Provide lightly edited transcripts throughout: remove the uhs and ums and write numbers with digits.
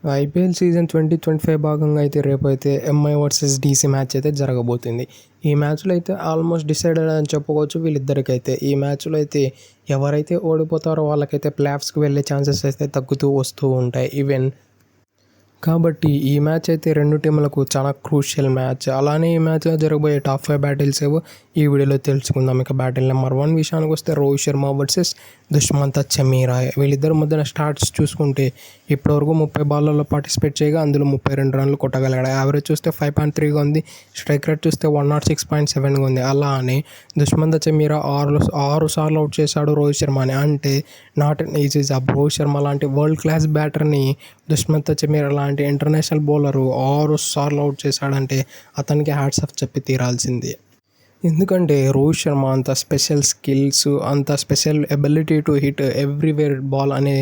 IPL season 2025 భాగంగా అయితే రేపైతే ఎంఐ వర్సెస్ డీసీ మ్యాచ్ అయితే జరగబోతుంది. ఈ మ్యాచ్లో అయితే ఆల్మోస్ట్ డిసైడెడ్ అని చెప్పుకోవచ్చు వీళ్ళిద్దరికైతే. ఈ మ్యాచ్లో అయితే ఎవరైతే ఓడిపోతారో వాళ్ళకైతే ప్లే ఆఫ్స్కి వెళ్ళే ఛాన్సెస్ అయితే తగ్గుతూ వస్తూ ఉంటాయి ఈవెన్. కాబట్టి ఈ మ్యాచ్ అయితే రెండు టీంలకు చాలా క్రూషియల్ మ్యాచ్. అలానే ఈ మ్యాచ్లో జరగబోయే టాప్ 5 బ్యాటిల్స్ ఏవో ఈ వీడియోలో తెలుసుకుందాం. ఇక బ్యాటిల్ నెంబర్ 1 విషయానికి వస్తే రోహిత్ శర్మ వర్సెస్ దుష్మంత చమీరా. వీళ్ళిద్దరి మధ్యన స్టార్ట్స్ చూసుకుంటే ఇప్పటివరకు 30 బాల్లలో పార్టిసిపేట్ చేయగా అందులో 32 రన్లు కొట్టగలిగాడు. యావరేజ్ చూస్తే 5.3గా ఉంది. స్ట్రైక్ రేట్ చూస్తే 106.7గా ఉంది. అలానే దుష్మంత చమీరా 6 సార్లు అవుట్ చేశాడు రోహిత్ శర్మని. అంటే not an easy job. Rohit Sharma లాంటి వరల్డ్ క్లాస్ బ్యాటర్ని దుష్మంత చమీరా లాంటి ఇంటర్నేషనల్ బౌలరు 6 సార్లు అవుట్ చేశాడంటే అతనికి హ్యాట్స్ ఆఫ్ చెప్పి తీరాల్సిందే. ఎందుకంటే రోహిత్ శర్మ అంత స్పెషల్ స్కిల్స్, అంత special ability to hit everywhere ball అనే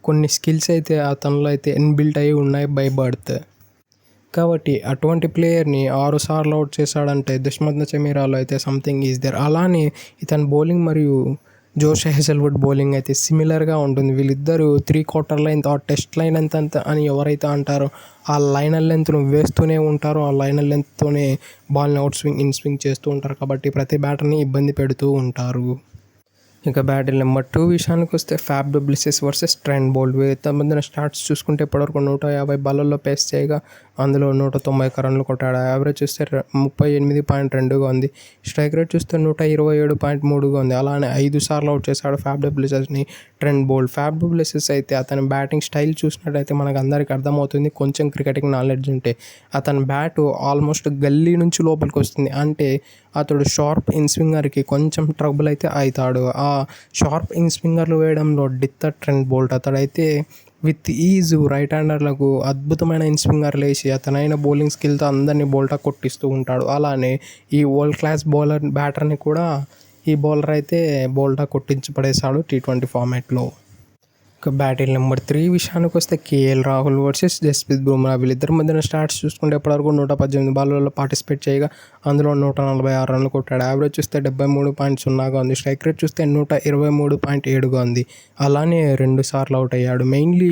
కొన్ని స్కిల్స్ అయితే అతనిలో అయితే ఇన్బిల్ట్ అయి ఉన్నాయి బై బర్త్. కాబట్టి అటువంటి ప్లేయర్ని 6 సార్లు అవుట్ చేశాడంటే దుష్మంత చమీరాలో అయితే సంథింగ్ ఈజ్ దేర్. అలానే ఇతని బౌలింగ్ మరియు జోష్ హెజల్వుడ్ బౌలింగ్ అయితే సిమిలర్గా ఉంటుంది. వీళ్ళిద్దరూ 3/4 లైన్ టెస్ట్ లైన్ ఎంత అని ఎవరైతే అంటారో ఆ లైనర్ లెంత్ను వేస్తూనే ఉంటారో, ఆ లైనర్ లెంత్తోనే బాల్ని అవుట్ స్వింగ్ ఇన్ స్వింగ్ చేస్తూ ఉంటారు. కాబట్టి ప్రతి బ్యాటర్ని ఇబ్బంది పెడుతూ ఉంటారు. ఇక బ్యాటిల్ నెంబర్ 2 విషయానికి వస్తే fab du Plessis versus Trent Boult. వీళ్ళ మధ్యన స్టార్ట్స్ చూసుకుంటే ఇప్పటివరకు 150 బాల్లలో పేస్ చేయగా అందులో 190 రన్లు కొట్టాడు. యావరేజ్ చూస్తే 38.2గా ఉంది. స్ట్రైక్ రేట్ చూస్తే 127.3గా ఉంది. అలానే 5 సార్లు అవుట్ చేశాడు ఫ్యాబ్ డు ప్లెసిస్ని Trent Boult. Faf du Plessis అయితే అతని బ్యాటింగ్ స్టైల్ చూసినట్టయితే మనకు అందరికీ అర్థమవుతుంది. కొంచెం క్రికెటింగ్ నాలెడ్జ్ ఉంటే అతని బ్యాటు ఆల్మోస్ట్ గల్లీ నుంచి లోపలికి వస్తుంది. అంటే అతడు షార్ప్ ఇన్ స్వింగర్కి కొంచెం ట్రబుల్ అయితే అవుతాడు. ఆ షార్ప్ ఇన్ స్వింగర్లు వేయడంలో డిత్త ట్రెంట్ బౌల్ట్. అతడైతే విత్ ఈజ్ రైట్ హ్యాండర్లకు అద్భుతమైన ఇన్ స్వింగర్లు వేసి అతనైన బౌలింగ్ స్కిల్తో అందరినీ బౌల్టా కొట్టిస్తూ ఉంటాడు. అలానే ఈ వరల్డ్ క్లాస్ బ్యాటర్ని కూడా ఈ బౌలర్ అయితే బౌల్టా కొట్టించి పడేశాడు T20 ఫార్మాట్లో. ఇక బ్యాటిల్ నెంబర్ 3 విషయానికి వస్తే కేఎల్ రాహుల్ వర్సెస్ జస్ప్రీత్ బుమ్రా. వీళ్ళిద్దరి మధ్యన స్టార్ట్స్ చూసుకుంటే ఇప్పటివరకు 118 బాల్లలో పార్టిసిపేట్ చేయగా అందులో 146 రన్లు కొట్టాడు. యావరేజ్ చూస్తే 73.0గా ఉంది. స్ట్రైక్ రేట్ చూస్తే 123.7గా ఉంది. అలానే 2 సార్లు అవుట్ అయ్యాడు. మెయిన్లీ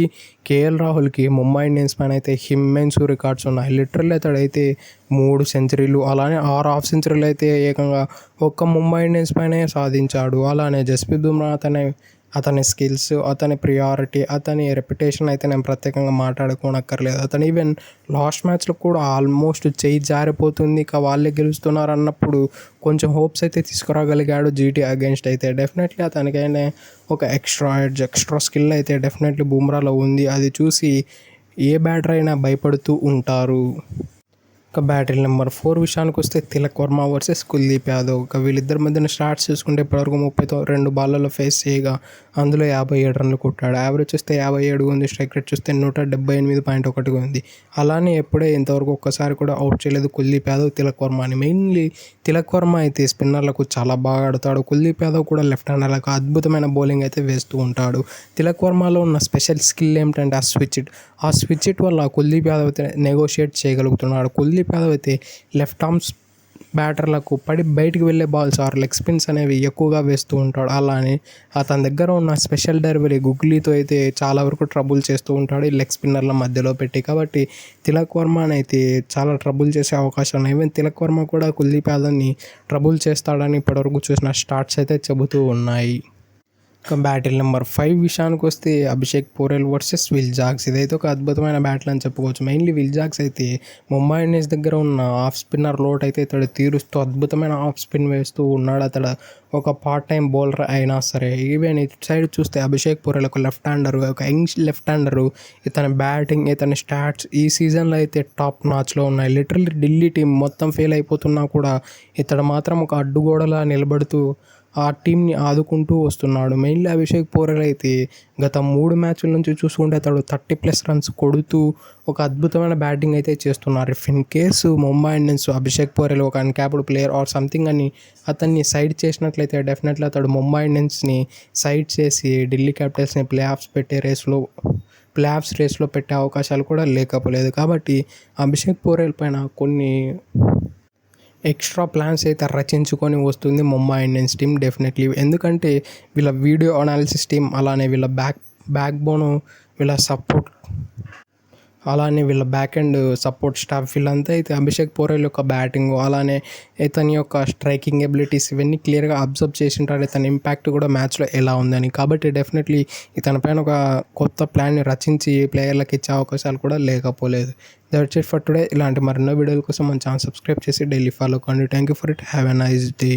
కేఎల్ రాహుల్కి ముంబై ఇండియన్స్ పైన అయితే హిమ్మెన్స్ రికార్డ్స్ ఉన్నాయి. లిటరల్లీ అతడైతే 3 సెంచరీలు అలానే 6 హాఫ్ సెంచరీలు అయితే ఏకంగా ఒక్క ముంబై ఇండియన్స్ పైనే సాధించాడు. అలానే జస్ప్రీత్ బుమ్రా అతని స్కిల్స్, అతని ప్రియారిటీ, అతని రెప్యుటేషన్ అయితే నేను ప్రత్యేకంగా మాట్లాడుకోనక్కర్లేదు. అతను ఈవెన్ లాస్ట్ మ్యాచ్లో కూడా ఆల్మోస్ట్ చెయ్యి జారిపోతుంది, ఇక వాళ్ళే గెలుస్తున్నారు అన్నప్పుడు కొంచెం హోప్స్ అయితే తీసుకురాగలిగాడు జీటీ అగెన్స్ట్. అయితే డెఫినెట్లీ అతనికైనా ఒక ఎక్స్ట్రా స్కిల్ అయితే డెఫినెట్లీ బుమ్రాలో ఉంది. అది చూసి ఏ బ్యాటర్ అయినా భయపడుతూ ఉంటారు. ఇక బ్యాటిల్ నెంబర్ 4 విషయానికి వస్తే తిలక్ వర్మ వర్సెస్ కుల్దీప్ యాదవ్. ఇక వీళ్ళిద్దరి మధ్యన స్టార్ట్స్ చూసుకుంటే ఇప్పటివరకు 32 బాల్లలో ఫేస్ చేయగా అందులో 57 రన్లు కొట్టాడు. యావరేజ్ చూస్తే 57గా ఉంది. స్ట్రైక్ రేట్ చూస్తే 178.1గా ఉంది. అలానే ఇంతవరకు ఒక్కసారి కూడా అవుట్ చేయలేదు కుల్దీప్ యాదవ్ తిలక్ వర్మని. మెయిన్లీ తిలక్ వర్మ అయితే స్పిన్నర్లకు చాలా బాగా ఆడతాడు. కుల్దీప్ యాదవ్ కూడా లెఫ్ట్ హ్యాండర్లకు అద్భుతమైన బౌలింగ్ అయితే వేస్తూ ఉంటాడు. తిలక్ వర్మలో ఉన్న స్పెషల్ స్కిల్ ఏమిటంటే ఆ స్విచ్ ఇట్ వల్ల కుల్దీప్ యాదవ్ అయితే నెగోషియేట్ చేయగలుగుతున్నాడు. కుల్దీప్ యాదవ్ అయితే లెఫ్ట్ ఆర్మ్స్ బ్యాటర్లకు పడి బయటికి వెళ్ళే బాల్స్ ఆర్ లెగ్ స్పిన్స్ అనేవి ఎక్కువగా వేస్తూ ఉంటాడు. అలానే అతని దగ్గర ఉన్న స్పెషల్ డెలివరీ గుగ్లీతో అయితే చాలా వరకు ట్రబుల్ చేస్తూ ఉంటాడు ఈ లెగ్ స్పిన్నర్ల మధ్యలో పెట్టి. కాబట్టి తిలక్ వర్మని అయితే చాలా ట్రబుల్ చేసే అవకాశం ఉన్నాయి. ఈవెన్ తిలక్ వర్మ కూడా కుల్దీప్ యాదవ్ని ట్రబుల్ చేస్తాడని ఇప్పటివరకు చూసిన స్టార్ట్స్ అయితే చెబుతూ ఉన్నాయి. ఇక బ్యాటిల్ నెంబర్ 5 విషయానికి వస్తే Abhishek Porel versus Will Jacks. ఇదైతే ఒక అద్భుతమైన బ్యాటిల్ అని చెప్పుకోవచ్చు. మెయిన్లీ విల్ జాక్స్ అయితే ముంబై ఇండియన్స్ దగ్గర ఉన్న ఆఫ్ స్పిన్నర్ లోట్ అయితే ఇతడు తీరుస్తూ అద్భుతమైన ఆఫ్ స్పిన్ వేస్తూ ఉన్నాడు. అతడు ఒక పార్ట్ టైం బౌలర్ అయినా సరే. ఈవెన్ ఇటు సైడ్ చూస్తే అభిషేక్ పోరెల్ ఒక లెఫ్ట్ హ్యాండరు, ఒక యంగ్ లెఫ్ట్ హ్యాండరు. ఇతని బ్యాటింగ్, ఇతని స్టాట్స్ ఈ సీజన్లో అయితే టాప్ నాచ్లో ఉన్నాయి. లిటరల్లీ ఢిల్లీ టీం మొత్తం ఫెయిల్ అయిపోతున్నా కూడా ఇతడు మాత్రం ఒక అడ్డుగోడలా నిలబడుతూ ఆ టీంని ఆదుకుంటూ వస్తున్నాడు. మెయిన్లీ అభిషేక్ పోరెల్ అయితే గత 3 మ్యాచ్ల నుంచి చూసుకుంటే అతడు 30+ రన్స్ కొడుతూ ఒక అద్భుతమైన బ్యాటింగ్ అయితే చేస్తున్నారు. If in case Mumbai Indians Abhishek Porel ఒక అన్క్యాప్డ్ ప్లేయర్ ఆర్ సంథింగ్ అని అతన్ని సైడ్ చేసినట్లయితే డెఫినెట్లీ అతడు ముంబై ఇండియన్స్ని సైడ్ చేసి ఢిల్లీ క్యాపిటల్స్ని ప్లే ఆఫ్స్ రేస్లో పెట్టే అవకాశాలు కూడా లేకపోలేదు. కాబట్టి అభిషేక్ పోరెల్ పైన కొన్ని ఎక్స్ట్రా ప్లాన్స్ అయితే రచించుకొని వస్తుంది ముంబై ఇండియన్స్ టీం డెఫినెట్లీ. ఎందుకంటే వీళ్ళ వీడియో అనాలిసిస్ టీం, అలానే వీళ్ళ బ్యాక్ బోను, వీళ్ళ సపోర్ట్ అలానే వీళ్ళ బ్యాక్ అండ్ సపోర్ట్ స్టాఫ్ వీళ్ళంతా అయితే అభిషేక్ పోరెల్ యొక్క బ్యాటింగ్, అలానే ఇతని యొక్క స్ట్రైకింగ్ ఎబిలిటీస్ ఇవన్నీ క్లియర్గా అబ్జర్వ్ చేసింటారు, ఇతని ఇంపాక్ట్ కూడా మ్యాచ్లో ఎలా ఉందని. కాబట్టి డెఫినెట్లీ ఇతని పైన ఒక కొత్త ప్లాన్ని రచించి ప్లేయర్లకు ఇచ్చే అవకాశాలు కూడా లేకపోలేదు. That's it for today. ఇలాంటి మరెన్నో వీడియోల కోసం మన ఛానల్ సబ్స్క్రైబ్ చేసి డైలీ ఫాలో కండి. Thank you for it. Have a nice day.